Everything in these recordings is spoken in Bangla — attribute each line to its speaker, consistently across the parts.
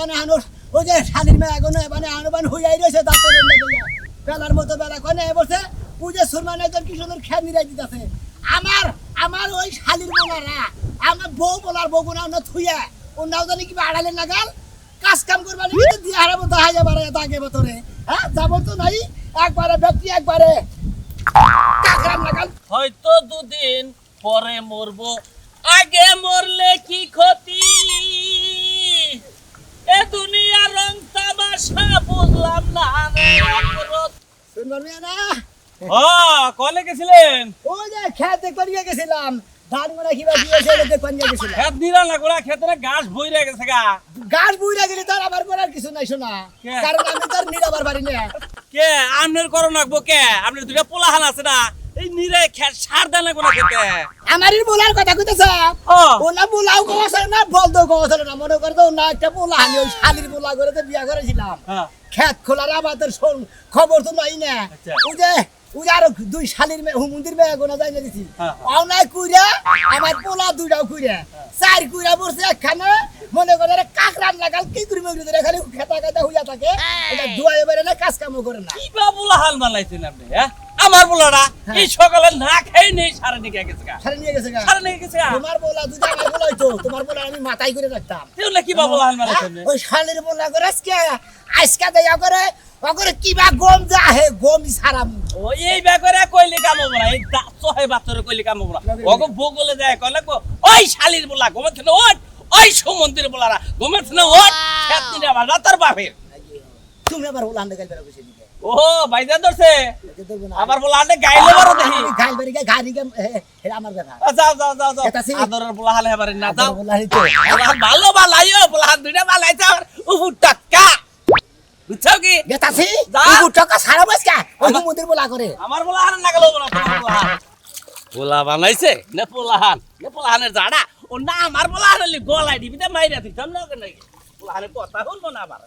Speaker 1: এবারে আনোর ওই যে শালির মেয়ে এগোনো এবারে আনবান হইয়াই রয়েছে দাঁতের বেলার মতো বেলা কনে বসে পূজে সুরমান একজন কি সুন্দর খেয়ে নিরাই দিতেছে আমার আমার ওই শালির বোনারা আমার বউ বলার বগুনা না থুইয়া ও নাও জানি কি আড়ালে লাগাল কাজ কাম করবা নি তো দিয়ে হারাবো তাহাই যাবারে দাগে বতরে হ্যাঁ যাব তো নাই একবারে ব্যক্তি একবারে কাকরাম লাগাল
Speaker 2: হয়তো দুদিন পরে মরবো আগে মরলে কি ক্ষতি এ দুনিয়া রং তামাশা বুঝলাম না
Speaker 1: সুরমান মিয়া না
Speaker 2: কলে গেছিলেন
Speaker 1: ওই যে খেতে করিয়ে গেছিলাম ধান গুনা কিবা দিয়েছে ওদের করিয়ে গেছিলাম
Speaker 2: খেত দিলা না গোড়া খেতে ঘাস বইরে গেছে গা
Speaker 1: গাছ বুইরা গেলে তার আবার করার কিছু নাই শোনা
Speaker 2: কে?
Speaker 1: কারণ আমি তার নিরাবার বাড়ি না
Speaker 2: কে আমনের করো নাকবো কে আপনার দুটা পোলাহান আছে না এই নিরে খেত সার দেন না গোড়া খেতে
Speaker 1: আমারই বলার কথা কইতেছে ও না বলাও কওছে না বলতো কওছে না মনে করতো না একটা পোলা আমি ওই শালির পোলা করে তো বিয়া করেছিলাম খেত খোলার আমাদের খবর তো নাই না
Speaker 2: আচ্ছা।
Speaker 1: ওই আর দুই শালির মেয়ে হুমুন্দির মেয়ে গোনা যাই না দিছি অনাই কুইরা আমার পোলা দুইটাও কুইরা চার কুইরা পড়ছে একখানে মনে করে কাকরান লাগাল কি করি মগরি ধরে খালি খেতা খেতা হইয়া থাকে এটা দুয়া এবারে না কাজ কামও করে না
Speaker 2: কি বা পোলাহান বানাইছেন আপনি হ্যাঁ আমার পোলারা এই সকালে না খাই নেই সারা নিয়ে গেছে গা
Speaker 1: সারে নিয়ে গেছে গা
Speaker 2: সারা নিয়ে গেছে গা
Speaker 1: তোমার পোলা দুইটা আমার পোলাই তো তোমার পোলা আমি মাথায় করে রাখতাম
Speaker 2: তাহলে কি বা পোলাহান বানাইছেন
Speaker 1: ওই শালির পোলা করে আজকে দেয়া করে ওগরে কিবা গম যা হে গম সারাম
Speaker 2: ও এই ব্যাপারে কইলে কাম হবে না এই সহে বাতরে কইলে কাম হবে না ওগো বগলে যায় কইলে কো ওই শালির বলা গমেছ না ওই সমন্দির বলারা গমেছ না খেত নিয়ে আবার রাতার বাপের
Speaker 1: তুমি আবার ওলা আন্ডে গাইল বেরা দিকে
Speaker 2: ও ভাইজান ধরছে আবার বলা আন্ডে গাইলে বারো দেখি
Speaker 1: গাইল বেরি গাড়ি গে হে আমার কথা
Speaker 2: যাও যাও যাও যাও
Speaker 1: এটাছি।
Speaker 2: আদরের বলা হালে এবারে না যাও
Speaker 1: বলা হইতো
Speaker 2: আবার ভালো বালাইও বলা দুইটা বালাইছে আর উহু টাকা বুঝছো কি
Speaker 1: গেতাছি
Speaker 2: যা।
Speaker 1: ও টাকা সারা বসকা ওই মন্দির বলা করে
Speaker 2: আমার বলা হান না গেল বলা তোমার বলা হান বলা বানাইছে না পোলাহানের জাড়া ও না আমার বলা হান গলায় দিবি তা মাইরা দিতাম না কেন পোলাহানের কথা শুনবো না আবার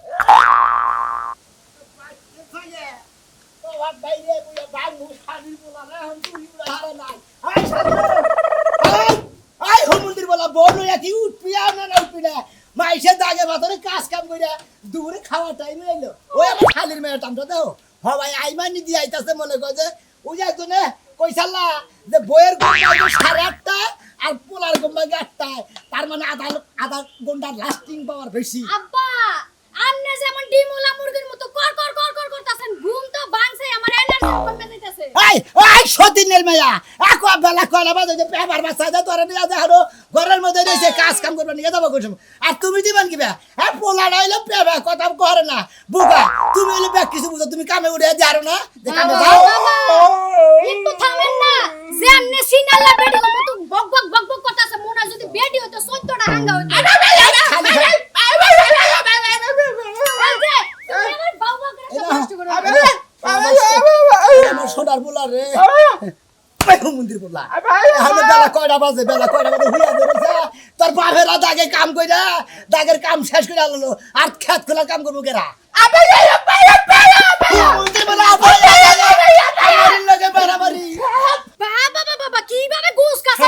Speaker 1: মাইসে দাগে বাতরে কাজ কাম কইরা দুপুরে খাওয়া টাইম হইলো ওই আমার শালির মেয়ের টামটা দাও ভাই আইমানি দিয়ে আইতাছে মনে কর যে ওই যে একজনে কইসাল্লা যে বইয়ের গম্বা 8:30 আর পোলার গম্বা 8টায় তার মানে আধা ঘন্টা লাস্টিং পাওয়ার বেশি
Speaker 3: আব্বা আমনে যেমন ডিমুলা মুরগির মতো কর কর কর কর করতাছেন ঘুম তো ভাঙছে আমার এনার্জি কমে যাইতাছে
Speaker 1: ওই সতীনের মেয়া একো বেলা কয়লা বাজে যে পেপার বাচ্চা যা তোরে নিয়ে যা হলো ঘরের মধ্যে রইছে কাজ কাম করবে নিয়ে যাবো কইছো আর তুমি দিবেন কি হ্যাঁ পোলা হইলো পেবা কথা করে না বুকা তুমি হইলো ব্যাগ কিছু বুঝো তুমি কামে উড়ে যাও না যে কামে যাও
Speaker 3: একটু থামেন না যে আমনে সিনালা বেডি মতো বক বক বক বক করতাছে মোনা যদি বেডি হতো 14টা হাঙ্গা হইতো
Speaker 1: খালি আমার সোনার পোলা রে মন্দির পোলা বেলা কয়টা বাজে হুইয়া ধরেছে তোর বাপেরা দাগে কাম কইরা দাগের কাম শেষ করে আলো আর খেত খোলা কাম করবো কেরা মন্দির পোলা বাড়াবাড়ি
Speaker 3: বাবা বাবা কিভাবে ঘুষ কাছে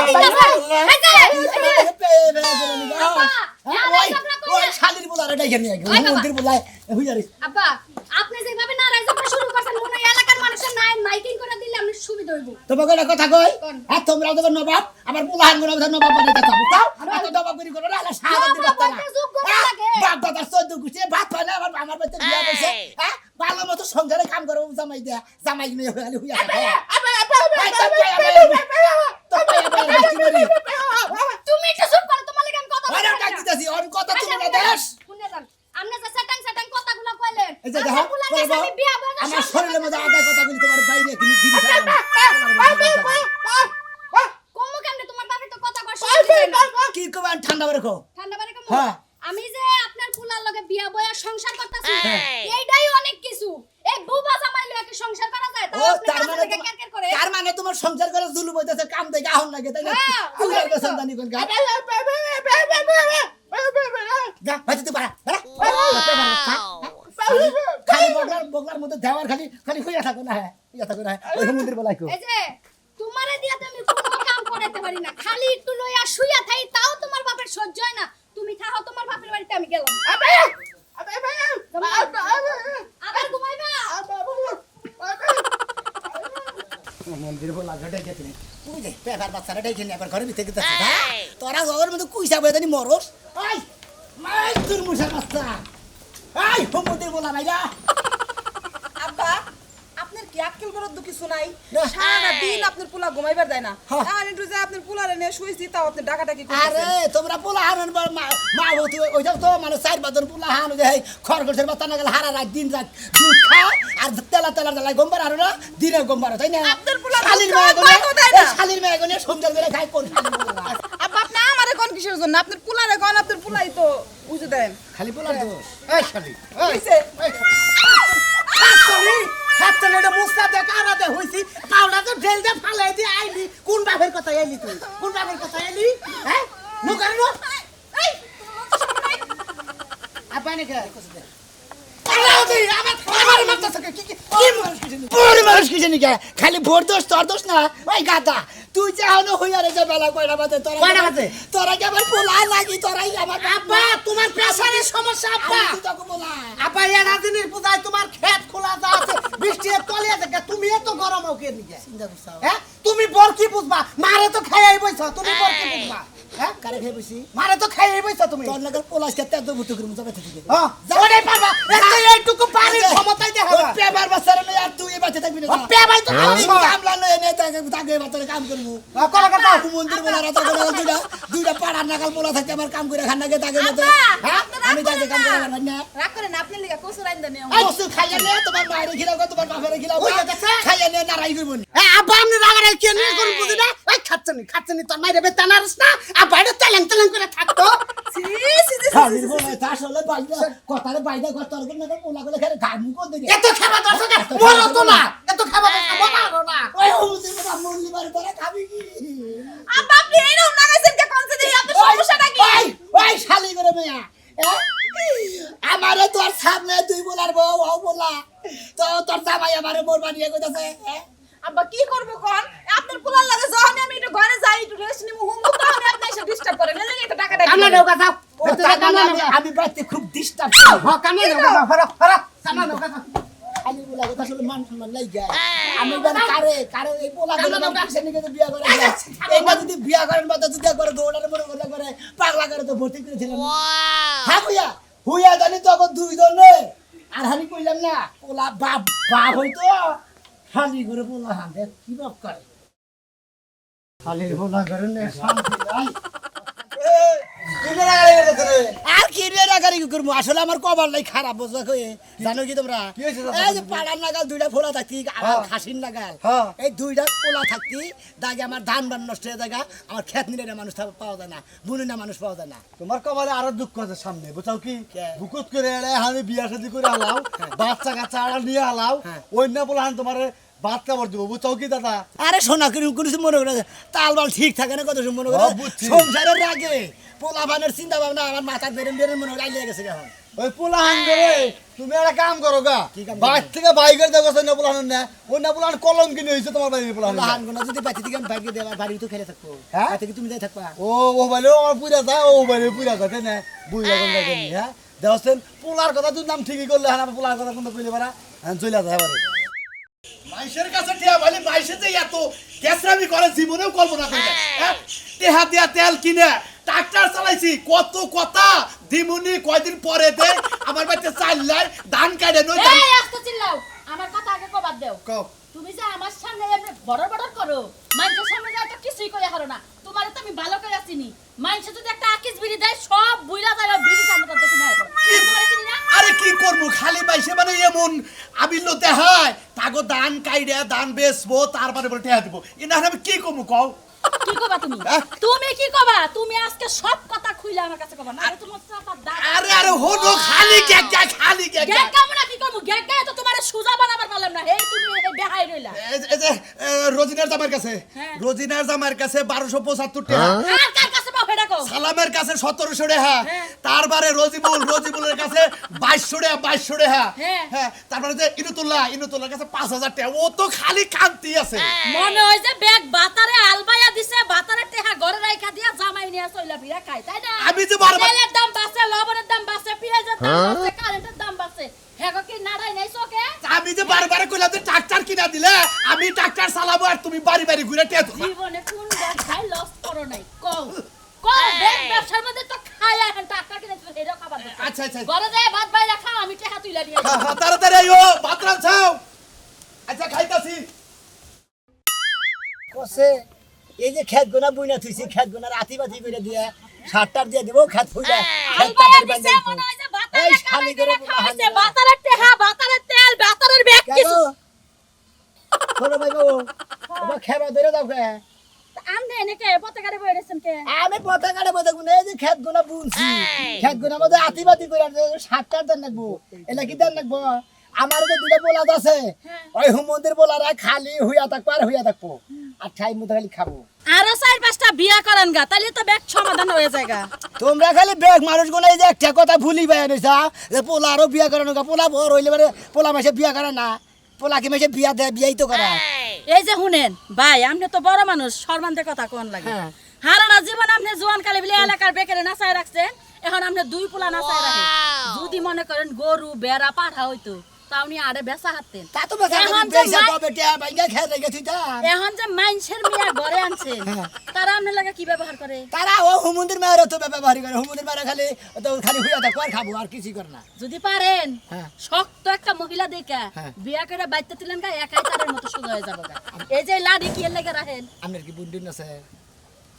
Speaker 1: শালির পোলা রে ডাইকে নিয়ে মন্দির পোলায় হুইয়া রে
Speaker 3: আব্বা আপনি যেভাবে নারাজ আপনি শুরু করছেন মনে এলাকার মানুষের নাই মাইকিং করে দিলে আপনি সুবিধা হইব
Speaker 1: তোমাকে একটা কথা কই আর তোমরা যখন নবাব আমার পোলাহান গুলো নবাব বানাইতে চাও বুঝছো এত নবাব করি করো না সাহায্য দিবা না বাপ দাদার 14 গুছে ভাত পায় না আমার বাড়িতে বিয়া হইছে হ্যাঁ ভালো মতো সংসারে কাম করো জামাই দিয়া জামাই নিয়ে খালি হুইয়া
Speaker 3: তুমি একটু চুপ করো তোমার লাগি আমি কথা
Speaker 1: আরে ডাক দিতাছি অন কথা তুমি না দেশ
Speaker 3: শুনে যান আপনি যে সেটাং কথাগুলো কইলেন
Speaker 1: এই যে দেখো
Speaker 3: আমি বিয়া বানা
Speaker 1: আমার শরীরের মধ্যে আধা কথা বলি তোমার বাইরে কি গিরি
Speaker 3: কমু কেমনে তোমার বাপে তো কথা কর শুনতে
Speaker 1: কি কমান ঠান্ডা রাখো
Speaker 3: ঠান্ডা বারে কমু
Speaker 1: হ্যাঁ
Speaker 3: আমি যে আপনার পোলার লগে বিয়া বয়া সংসার করতেছি এইটাই অনেক কিছু এই বুবা জামাই লগে সংসার করা যায়
Speaker 1: ও তার মানে
Speaker 3: কেরকের করে
Speaker 1: তার মানে তোমার সংসার করে জুলুম হইতাছে কাম দেখে আহন লাগে তাই না তুই আর সন্তানি কোন গা যা বাজতে পারা খালি বগলার মধ্যে দেওয়ার খালি হইয়া থাকো না ওই মন্দির বলাইকো
Speaker 3: এই যে তোমারে দিয়া আমি কোনো কাম করাতে পারি না খালি একটু লইয়া শুইয়া থাই তাও তোমার বাপের সহ্য হয় না তুমি থাকো তোমার বাপের বাড়িতে আমি গেলাম আবার ঘুমাইবা
Speaker 1: মন্দির বলা ঘটে গেছে তুই যে পেপার বাচ্চারা ডেকে নিয়ে আবার ঘরে ভিতরে গেছে তোরা ঘরের মধ্যে কুইসা বয়ে জানি মরস আই মাই তোর মুসা বাচ্চা আই মন্দির বলা ভাইরা
Speaker 4: আব্বা আপনার কি আক্কেল করার তো কিছু নাই
Speaker 1: না।
Speaker 4: সারা দিন আপনার পোলা ঘুমাইবার দেয় না
Speaker 1: হ্যাঁ।
Speaker 4: আর একটু যে আপনার পোলারে নিয়ে শুইছি তাও আপনি ডাকাডাকি
Speaker 1: আরে
Speaker 4: করতেছেন
Speaker 1: তোমরা পোলা হারান মা হতো ওইটা তো মানে 4 পোলা হারানো যে খরগোশের বাচ্চা না গেলে হারা রাত দিন রাত দুধ খায় আর তেলা জ্বালায় গম্বার আরো না দিনে গম্বার তাই না
Speaker 4: আপনার পোলা
Speaker 1: শালির
Speaker 4: দুধ খায়,
Speaker 1: মেয়ে
Speaker 4: পাইকও দেয় না।
Speaker 1: শালির মেয়ে গনে সন্ধ্যা বেলা খায় কোন শালির পোলা?
Speaker 4: আব্বা আপনি আমারে কোন কিসের জন্য আপনার পোলারে কোন আপনার পোলাই তো বুঝে দেন
Speaker 1: খালি পোলার দোষ এই শালি এই
Speaker 4: হইছে
Speaker 1: ছাত্রী এটা মুস্তা দে কারা দে হইছি পাউডার তো ঢেল দে ফালাই দি আইলি কোন বাপের কথা আইলি তুই কোন বাপের কথা আইলি হ্যাঁ নো করে নো এই আপা নে কে খালি ভোর দোষ তোর দোষ না ওই গাদা তুই যে হলো হইয়া রে যে বেলা কয়টা বাজে তোরা কি আমার পোলা লাগি তোরাই আমার আব্বা তোমার প্রেসারের সমস্যা আব্বা আব্বা এ রাজনীতির পূজায় তোমার ক্ষেত খোলা যা আছে বৃষ্টি তলিয়ে থাকে তুমি এত গরম ওকে নিয়ে চিন্তা করছো হ্যাঁ তুমি বল কি বুঝবা মারে তো খাইয়াই বইছো তুমি বল কি বুঝবা হ্যাঁ কারে খাই বইছি মারে তো খাইয়াই বইছো তুমি তোর লাগা পোলাস কে তেদ বুঝতে করব যাবে থেকে হ্যাঁ যাওয়াই পারবা এইটুকু পানির ক্ষমতাই দেখাবা পেবার বাসারে না আর তুই এই বাচ্চা থাকবি না পেবাই তো কামলা নয় এনে তাকে বাচ্চারে কাম করব কলা কথা মন্দির বলা রাতা করে দুইটা পাড়ার নাগাল পোলা থাকে আমার কাম করে খান নাগে তাকে মতো হ্যাঁ আমি তাকে কাম করে পারব না
Speaker 4: রাগ করেন আপনার লিগা কসুর আইন দেন
Speaker 1: কসু খাইয়া নে তোমার মায়ের খিলাও তোমার বাপের খিলাও খাইয়া নে নারাই করব আব্বা আপনি রাগারাই কেন কোন বুঝি না ওই খাচ্ছনি তোর মাইরে বে তানারস না আব্বা এটা তেলেন করে থাকতো
Speaker 4: সি সি
Speaker 1: খালির বলে আসলে বাইদা কথারে বাইদা কত তোর না পোলা করে খেলে গামু কো দিই এত খাবা দর্শক মরো তো না এত খাবা মারো না ওই হুজুর বাবা মুরলি বারে তোরা খাবি কি
Speaker 4: আব্বা আপনি এরকম লাগাইছেন কে কোন দিন আপনার সমস্যাটা কি
Speaker 1: ওই শালি করে মেয়া আমারে তোর সামনে তুই বলার বউ ও বলা তো তোর জামাই আমারে মোর বানিয়ে কইতাছে
Speaker 4: আব্বা কি করব কোন আপনার পোলার লাগে যখন আমি একটু ঘরে যাই একটু রেস্ট নিমু হুমু তখন আপনি এসে ডিস্টার্ব করেন এই লাগে এটা ডাকাডাকি
Speaker 1: কামনা দেও কথা আমি বাইতে খুব ডিস্টার্ব হ্যাঁ কামনা দেও কথা ফরা কামনা দেও কথা খালি বলা কথা আসলে মান সম্মান নাই যায় আমি বল কারে এই পোলা গুলো কিসে নিকে বিয়া করে এই না যদি বিয়া করেন বা যদি করে দৌড়ারে মনে করে পাগলা করে তো ভর্তি করেছিলাম হ্যাঁ হুইয়া জানি তো এখন দুই জনে আর হানি কইলাম না পোলা বাপ হইতো খালি করে পোলা হাতে কি বাপ করে খালির পোলা করে না শান্তি নাই আর কি রে রাগারি করবো আসলে আমার কবার নাই খারাপ বুঝবা কয়ে জানো কি তোমরা এই যে পাড়ার নাগাল দুইটা ফোলা থাকতি আর খাসির নাগাল এই দুইটা পোলা থাকতি দাগে আমার ধান বান নষ্ট হয়ে জায়গা আমার খেত নিলে মানুষ পাওয়া যায় না বুনি না মানুষ পাওয়া যায় না
Speaker 5: তোমার কপালে আরো দুঃখ আছে সামনে বুঝাও কি বুকুত করে এড়ে আমি বিয়া শাদী করে হালাও বাচ্চা কাচ্চা আড়া নিয়ে হালাও অন্য বলে হান তোমার ভাত কাপড় দিব বুঝাও কি দাদা
Speaker 1: আরে সোনা করে কোনো মনে করে তালবাল ঠিক থাকে না কত মনে করে সংসারের রাগে পোলা বানের চিন্তা ভাবনা আমার মাথা বেরেন মনে হয় লাগিয়ে গেছে এখন
Speaker 5: ওই পোলা হান করে তুমি একটা কাম করো গা
Speaker 1: কি কাম
Speaker 5: বাইর থেকে বাইকের দেখো না পোলা হান না ওই না পোলা কলম কিনে হয়েছে তোমার বাড়ির পোলা হান
Speaker 1: লাহান গোনা যদি পাতি থেকে আমি বাইকে দেওয়া বাড়ি তো খেলে থাকবো
Speaker 5: হ্যাঁ?
Speaker 1: থেকে তুমি যাই থাকবা
Speaker 5: ও বাইলেও আমার পুরা যায় ও বাইলে পুরা যায় তাই না বুঝ লাগান লাগে হ্যাঁ দেখছেন পোলার কথা তুই নাম ঠিকই করলে হ্যাঁ পোলার কথা কিন্তু কইলে পারা চলে যায় এবারে
Speaker 6: মাইশের কাছে টিয়া বলি মাইশে যে এত কেসরামি করে জীবনেও কল্পনা করে না টেহা দিয়া তেল কিনে ট্রাক্টর চালাইছি কত কথা দিমুনি কয়দিন পরে দে আমার বাড়িতে চাইলাই ধান কাটে নই
Speaker 3: এই আস্তে চিল্লাও আমার কথা আগে কবাদ দেও তুমি যে আমার সামনে এমনি বড় করো মানুষের সামনে যা তো কিছুই কইয়া করো না তোমারে তো আমি ভালো করে চিনি মানুষ যদি একটা আকিস বিড়ি দেয় সব বুইলা যায় বিড়ি কাম করতে চিনি তোমারে চিনি না
Speaker 6: আরে কি করবো খালি মাইশে মানে এমন আবিল দেখায় তাগো ধান কাইড়ে ধান বেচবো তারপরে বলে টেহা দিব এনা আমি কি করবো কও
Speaker 3: কি কবা তুমি তুমি কি কবা তুমি আজকে সব কথা খুইলা আমার কাছে কবা না তোমার চাপা দাঁত
Speaker 6: আরে হলো খালি কে
Speaker 3: গ্যাগ কামনা কি করব গ্যাগ গায় তো তোমারে সুজা বানাবার পারলাম না হেই তুমি এই বেহাই রইলা
Speaker 6: এই যে রোজিনার জামার কাছে
Speaker 3: হ্যাঁ।
Speaker 6: রোজিনার জামার কাছে 1275 টাকা
Speaker 3: আর কার কাছে পাও হেডা কও
Speaker 6: সালামের কাছে 1700 টাকা
Speaker 3: হ্যাঁ।
Speaker 6: তারপরে রজিবুলের কাছে 2200 টাকা
Speaker 3: হ্যাঁ।
Speaker 6: হ্যাঁ তারপরে যে ইনুতুল্লাহর কাছে 5000 টাকা ও তো খালি কান্তি আছে
Speaker 3: মনে হয় যে ব্যাগ বাতারে আলবাইয়া দিছে বাতারে টেহা ঘরে রাইখা দিয়া জামাই নিয়া চইলা ভিড়া খায় তাই না
Speaker 6: আমি যে বারবার-
Speaker 3: তেলের দাম বাড়ছে লবণের দাম বাড়ছে পেঁয়াজের দাম বাড়ছে কারে
Speaker 6: বলে যে ট্রাক্টর কিনা দিলে আমি ট্রাক্টর চালাবো আর তুমি বাড়ি বাড়ি ঘুরে টেয়া দেবা।
Speaker 3: জীবনে কোন ব্যবসায় লস করো নাই কও কও ব্যাগ ব্যবসার মধ্যে তো খায়া এখন টাকা কিনে এরও খাবার দরকার।
Speaker 6: আচ্ছা আচ্ছা
Speaker 3: ঘরে যায় ভাত বাইরা খাও আমি টাকা তুইলা দিয়ে
Speaker 6: হ্যাঁ, হ্যাঁ, তাড়াতাড়ি আইও ভাত রাঁধাও। আচ্ছা খাইতাছি।
Speaker 1: কসে এই যে খেত গোনা বুইনা থুইছি খেত গোনার আতিবাতি করে দিয়ে সারটার দিয়ে দেবো খেত ফুইলা খেত
Speaker 3: আলবায়া
Speaker 1: পাতার
Speaker 3: দিছে
Speaker 1: বান্ধব
Speaker 3: মনে হয় যে
Speaker 1: এই
Speaker 3: বাতারে
Speaker 1: শালি করে বুলা
Speaker 3: খাইছে
Speaker 1: হানি
Speaker 3: বাতারের টেহা বাতারের তেল বাতারের ব্যাগ
Speaker 1: কেন
Speaker 3: কিছু
Speaker 1: ছোট ভাই বাবু ওবা খেবা ধরে দাও কে
Speaker 3: আমনে এনেকে পতাকারে বইরেছেন কে
Speaker 1: আমি পথে কাটে পথে গুনে এই যে খেত গোনা বুনছি খেত গোনা মধ্যে আতিবাতি করে সারটার দেন রাখবো এটা কি দেন রাখবো আমার যে দুটা পোলাদ আছে ওই হুমন্দির পোলারা খালি হইয়া থাকবো আর হইয়া থাকবো আর ঠাই মতো খালি খাবো
Speaker 3: আরো 4-5টা বিয়া করেন গা তাহলে তো ব্যাগ সমাধান হয়ে যায়গা
Speaker 1: তোমরা খালি বেগ মানুষ গুলো এই যে একটা কথা ভুলি পাই নিছা যে পোলা আরো বিয়া করানো পোলা বড় হইলে পারে পোলা মাসে বিয়া করে না পোলা কি মাসে বিয়া দেয় বিয়াই তো করে
Speaker 3: এই যে শুনেন ভাই আপনি তো বড় মানুষ সম্মানের কথা কোন লাগে
Speaker 1: হ্যাঁ।
Speaker 3: হারানা জীবন আপনি জোয়ান কালে বলে এলাকার বেকারে নাচায় রাখছেন এখন আপনি 2 পোলা নাচায় রাখেন যদি মনে করেন গরু বেড়া পাঠা হইতো তা উনি আরে বেচা হাতেন
Speaker 1: তা তো বেচা
Speaker 3: এখন যে
Speaker 1: বেচা
Speaker 3: মাই-
Speaker 1: পাবে টিয়া বাইঙ্গা খেয়ে রেখে তুই তা
Speaker 3: এখন যে মাইনসের মিয়া ঘরে আনছেন
Speaker 1: হ্যাঁ।
Speaker 3: তারা আপনার লাগে কি ব্যবহার করে
Speaker 1: তারা ও হুমন্দির মায়ের তো ব্যবহার করে হুমন্দির মায়ের খালি তো খালি হইয়া থাকবো আর খাবো আর কিছু করে না
Speaker 3: যদি পারেন
Speaker 1: হ্যাঁ।
Speaker 3: শক্ত একটা মহিলা দেখা
Speaker 1: হ্যাঁ।
Speaker 3: বিয়া করে বাইতে তুলেন গা একাই তারের মতো সোজা হয়ে যাবো গা। এই যে লাড়ি কি এর লাগে রাখেন
Speaker 1: আপনার কি বুন্ডুন আছে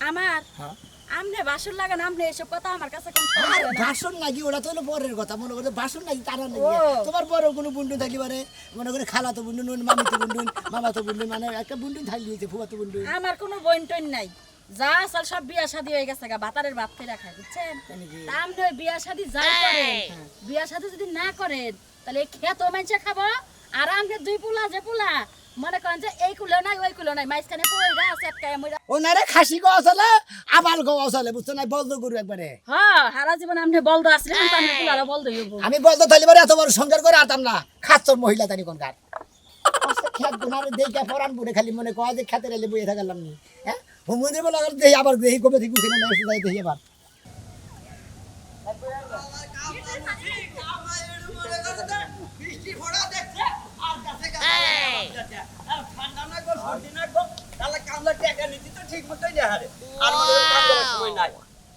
Speaker 3: আমার
Speaker 1: হ্যাঁ
Speaker 3: আমনে বাসুর লাগান আমনে এসব কথা আমার কাছে কোন
Speaker 1: আর বাসন নাকি ওটা তো হলো পরের কথা মনে করে বাসন নাকি তারা নাকি
Speaker 3: ও।
Speaker 1: তোমার বড় কোনো বুন্ডুন থাকলে পারে মনে করে খালা তো বুন্ডুন মামি তো বুন্ডুন মামা তো বুন্ডুন মানে একটা বুন্ডুন থাকলে হয়েছে ফুয়া তো বুন্ডুন
Speaker 3: আমার কোনো বইন টইন নাই যা আসল সব বিয়া শাদী হয়ে গেছে গা বাতারের ভাত খেয়ে রাখা বুঝছেন
Speaker 1: তাই নাকি?
Speaker 3: তা আপনি ওই বিয়া শাদী যাই করেন বিয়া শাদী যদি না করেন তাহলে খেত মানুষে খাবো আর আপনি 2 পোলা যে পোলা মনে করেন যে এই কুলো নাই ওই কুলো নাই মাঝখানে পয়রা সেটকায় মইরা
Speaker 1: ওনারে খাসি গাওয়া চলে আবাল গাওয়া চলে বুঝছো না বলদ গরু একবারে
Speaker 3: হ্যাঁ হারা জীবন আপনি বলদ আসলে কিন্তু আপনি পোলারা বলদ হইব
Speaker 1: আমি বলদ থাকলে পারে এত বড় সংসার করে আতাম না খাচ্চর মহিলা তানি কোনকার খেত গুনার দেখে পরান পুরে খালি মনে কয় যে খেতে রেলে বইয়ে থাকলাম নি হ্যাঁ হুমন্দির বলে দেখি আবার দেখি কবে থেকে উঠে না দেখি আবার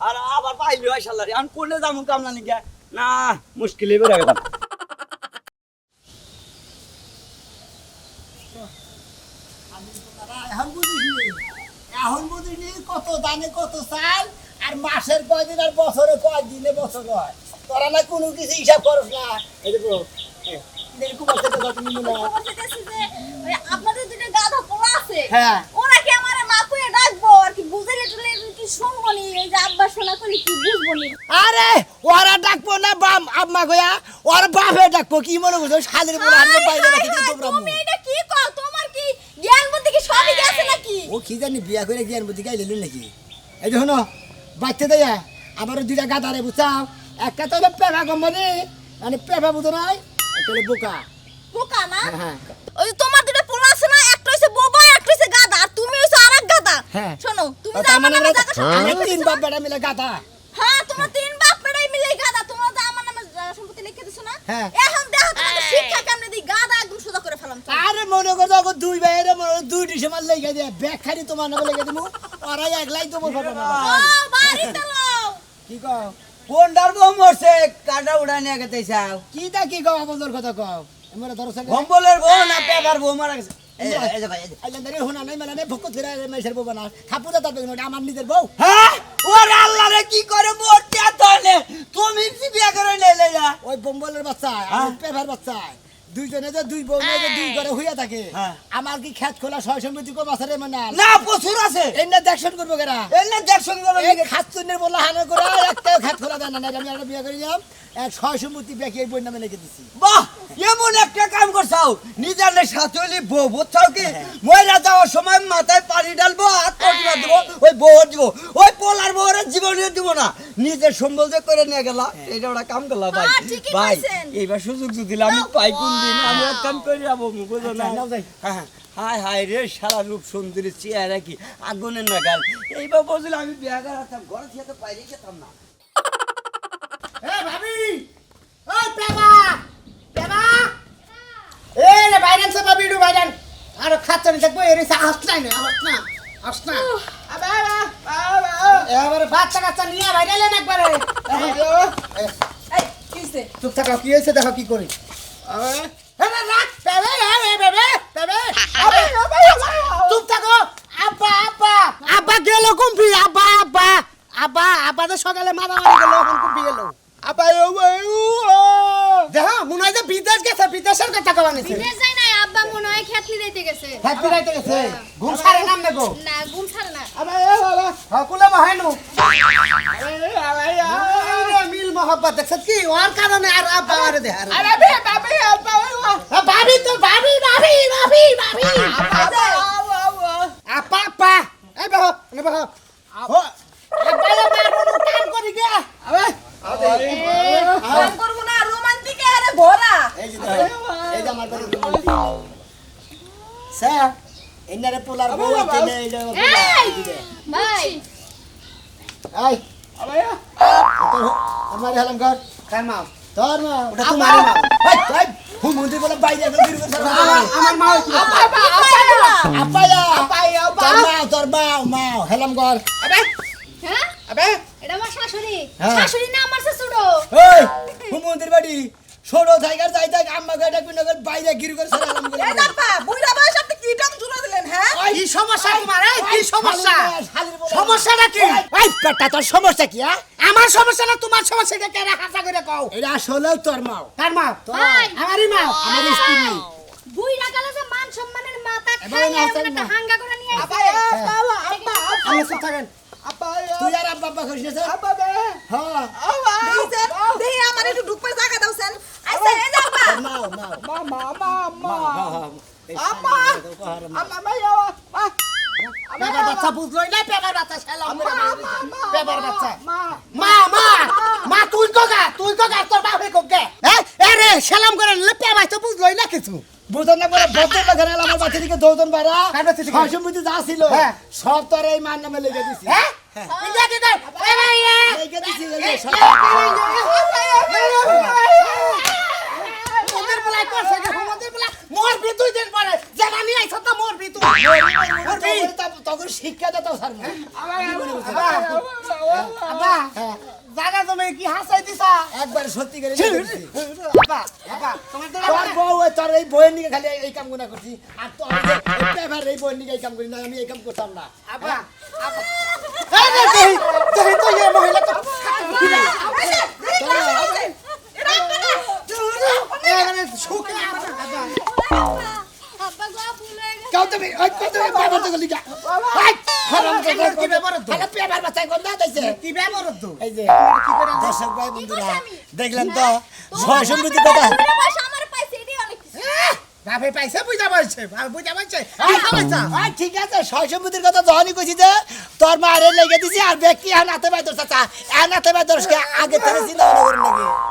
Speaker 2: আর আবার পাইলি হয় সালারি আমি করলে যাবো কামলা নিকে না মুশকিলই বেড়ে গেলাম
Speaker 1: এখন বুঝিনি কত দানে কত চাল আর মাসের কয়দিন আর বছরে কয়দিনে বছর হয় তোরা না কোনো কিছু হিসাব করস না এই দেখো
Speaker 4: আপনাদের দুটো গাধা পোলা আছে
Speaker 1: হ্যাঁ
Speaker 4: ওরা কি আমারে মা কইয়া ডাকবো আর কি বুঝাইলে টুলে কি শুনবো নি এই যে আব্বা শোনা করি কি বুঝবো নি
Speaker 1: আরে ওরা ডাকবো না বাম আম্মা গয়া ওরা বাপে ডাকবো কি মনে করছো শালের বলে আমি বাইরে রাখি দিই তোমরা
Speaker 4: তুমি এটা কি কও তোমার কি জ্ঞান বুদ্ধি কি সবই গেছে নাকি
Speaker 1: ও কি জানি বিয়া করে জ্ঞান বুদ্ধি গাইলে নাকি এই দেখো না বাচ্চা দেয়া আবারও 2টা গাদারে বুঝাও একটা তো হলো পেভা কোম্পানি মানে পেভা বুঝো নাই একটা হলো বোকা
Speaker 4: বোকা না
Speaker 1: হ্যাঁ
Speaker 4: ওই যে তোমার দুটো পোলা আছে না একটা হইছে বোবা একটা হইছে গাধা আর তুমি হইছো আরেক গাধা
Speaker 1: হ্যাঁ
Speaker 4: শোনো তুমি
Speaker 1: ও
Speaker 4: যে
Speaker 1: তার
Speaker 4: আমার
Speaker 1: মানে
Speaker 4: নামে
Speaker 1: আমরা
Speaker 4: জায়গা
Speaker 1: আমরা 3 বাপ বেটা মিলে গাদা
Speaker 4: হ্যাঁ তোমার 3 বাপ পেড়াই মিলে গাধা তোমরা যে আমার নামে সম্পত্তি লিখে দিছো না
Speaker 1: হ্যাঁ।
Speaker 4: এখন দেখো তোমাদের শিক্ষা কেমনে দিই গাধা একদম সোজা করে ফেলাম
Speaker 1: আরে মনে করো ওকে 2 ভাইয়ের মনে 2 ডিসেম্বর লেগে দিয়ে ব্যাগ খালি তোমার নামে লেগে দিমু ওরাই একলাই তো বলবো না
Speaker 4: ও বাড়ি চালাও
Speaker 1: কি কও
Speaker 7: কোনটার বউ মরছে কাটা উড়াই নিয়ে গেতে চাও
Speaker 1: কি তা কি কও বন্ধুর কথা কও আমরা ধরো সঙ্গে
Speaker 7: কম্বলের বউ না পেপার বউ মারা গেছে এই যে ভাই এই যে।
Speaker 1: আইলেন দাঁড়িয়ে হোনা নাই মানে ভুকত ফিরে মেসের বউ না থাপুরা তার বেগুন আমার নিজের বউ
Speaker 7: হ্যাঁ ওরে আল্লাহ রে কি করে মরতে তাহলে তুমি কি বিয়া করে নিলে যা
Speaker 1: ওই বম্বলের বাচ্চা আর পেভার বাচ্চা দুইজনে যে 2 বউ নিয়ে যে 2 করে হইয়া থাকে
Speaker 7: হ্যাঁ।
Speaker 1: আমার কি খেত খোলা সয় সম্পত্তি কো বাসারে মানে
Speaker 7: না প্রচুর আছে
Speaker 1: এনে দেখশন করবো কেরা
Speaker 7: এনে দেখছন করে
Speaker 1: এই খাতুনের বলা হানা করে একটা খেত খোলা দেন না আমি একটা বিয়ে করে যাম এক সয় সম্পত্তি বেকি এই বই নামে লিখে দিছি
Speaker 7: বাহ এমন একটা কাম করছাও নিজের সাথে বউ বুঝছাও কি ময়রা যাওয়ার সময় মাথায় পানি ঢালবো হাত পটিয়ে দেবো ওই বউ দিব ওই পোলার বউরের জীবনে দিব না নিজের সম্বল যে করে নিয়ে গেলা এটা ওরা কাম করলা ভাই
Speaker 4: হ্যাঁ, ঠিকই
Speaker 7: ভাই
Speaker 4: কইছেন।
Speaker 7: এইবার সুযোগ যদি আমি পাই কোন দিন আমি এক কাম করে যাবো বুঝো না
Speaker 1: নাও যাই।
Speaker 7: হ্যাঁ হায় হায় রে সারা রূপ সুন্দরী চেহারা কি আগুনের নাগাল এইবার বুঝলে আমি বিয়া করাতাম ঘরে থেকে তো বাইরে খেতাম না
Speaker 1: এ ভাবি ও পেবা পেবা এ রে বাইরেন সব ভিডিও বাইরেন আর খাচ্ছেন দেখবো এর আসনা না আসনা এবারে বাচ্চা কাচ্চা নিয়ে বাইরেলেন একবারে
Speaker 4: এই কিসে
Speaker 1: চুপ থাকো কি হয়েছে দেখো কি করি চুপ থাকো আব্বা আব্বা আব্বা গেল কুম্পি আব্বা আব্বা আব্বা আব্বা তো সকালে মারামারি গেল এখন কুম্পি গেল আব্বা দেখো মনে হয় যে বিদেশ গেছে বিদেশের কথা কবা নিছে
Speaker 8: বিদেশ যায় না আব্বা মনে হয় খেতলি দিতে গেছে
Speaker 1: হ্যাপি রাইতে গেছে ঘুম সারে নাম নেবো
Speaker 8: না ঘুম ছাড়ে না
Speaker 1: আব্বা বাবা হকুলে মহানু মিল মোহব্বত দেখছ কি ওর কারণে আর আব্বা আরে দে আর
Speaker 4: আরে বে বাবি আব্বা
Speaker 1: ভাবি তো ভাবি ভাবি ভাবি ভাবি আপা আপা এই বাহ নে বাহ আপা মারুন কাম করি গে আবে
Speaker 4: কাম করব না রোমান্টিকে আরে ভরা
Speaker 1: এই যে আমার বাড়ি স্যার এনারে পোলার বউ দিলে এই যে
Speaker 8: ভাই
Speaker 1: এই আমার হেলাম ঘর কার মা তোর মা ওটা তোমার মা এই এই হুমুন্দি বলে বাইরে গেল দিন করে আমার মা আপায়া তোর মা মা হেলাম ঘর
Speaker 8: হ্যাঁ
Speaker 1: আবে
Speaker 8: এটা আমার শাশুড়ি
Speaker 1: হ্যাঁ।
Speaker 8: শাশুড়ি না আমার শ্বশুর
Speaker 1: এই হুমুন্দির বাড়ি ছোট থাইগার যাই থাক আম্মা গাটা পিনগর বাইরে গির করে হেলাম করে
Speaker 4: এই দাপা বুইড়া বয়স আপনি কি টাম জুড়া দিলেন হ্যাঁ
Speaker 1: কি সমস্যা তোমার এই কি সমস্যা সমস্যাটা কি এই পেটা তোর সমস্যা কি আমার সমস্যা না তোমার সমস্যা কে কেন হাসা করে কও এটা আসলেও তোর মাও কার মা
Speaker 8: ভাই।
Speaker 1: আমারই মা আমার স্ত্রী
Speaker 8: বুই রাগালে যে মান সম্মানের মাথা
Speaker 1: এবার
Speaker 8: খাই
Speaker 1: না,
Speaker 8: এমন
Speaker 1: তাই
Speaker 8: একটা
Speaker 1: না।
Speaker 8: হাঙ্গা করে নিয়ে
Speaker 4: আব্বা
Speaker 8: আইছে
Speaker 4: বাবা আব্বা
Speaker 1: আমি সব থাকেন তুই আর আব্বা আব্বা করিস না
Speaker 4: আব্বা বে
Speaker 1: হ্যাঁ
Speaker 4: দেখছেন দেখি আমার একটু ঢুকপে জায়গা দাওছেন আইসা এই যে আব্বা
Speaker 1: মাও মাও
Speaker 4: মা
Speaker 1: আম্মা
Speaker 4: আম্মা
Speaker 1: পেপার বাচ্চা বুঝলই না পেপার বাচ্চা সালাম পেপার বাচ্চা মা মা মা তুই কোগা তোর বাপে কোগে হ্যাঁ আরে সালাম করে নিলে পেপার তো বুঝলই না কিছু বুঝন না করে বদল না করে আমার বাচ্চা থেকে দৌড়ন বাড়া সম্পত্তি যা ছিল সব তোর এই মার নামে লেগে দিছি হ্যাঁ লেগে দিছি শিক্ষা দাও স্যার জায়গা তুমি কি হাসাই দিছা একবার সত্যি করে তোর বউ তোর এই বইয়ের নিকে খালি এই কাম গুনা করছি আর তো আমি পেপার এই বইয়ের নিকে এই কাম করি না আমি এই কাম করতাম না আব্বা তো এই মহিলা তো সুখে
Speaker 8: আব্বা গো ভুলে গেছে
Speaker 1: কাউ তুমি ওই কত পেপার তো গলি যা হাই হারাম জায়গা কি পেপার তো তাহলে পেপার বাচ্চা কোন না দিছে কি পেপার তো এই যে কি করে দর্শক ভাই বন্ধুরা দেখলেন তো ছয় সম্পত্তি কথা
Speaker 8: বুইড়া বয়স আমার পাইছে এটাই অনেক কিছু
Speaker 1: বাপে পাইছে বুঝা পাইছে ঠিক আছে ছয় সম্পত্তির কথা যখনই কইছি যে তোর মারে লেগে দিছি আর ব্যক্তি হাতে পাই তোর চাচা হাতে পাই তোর আগে থেকে চিন্তা করেন নাকি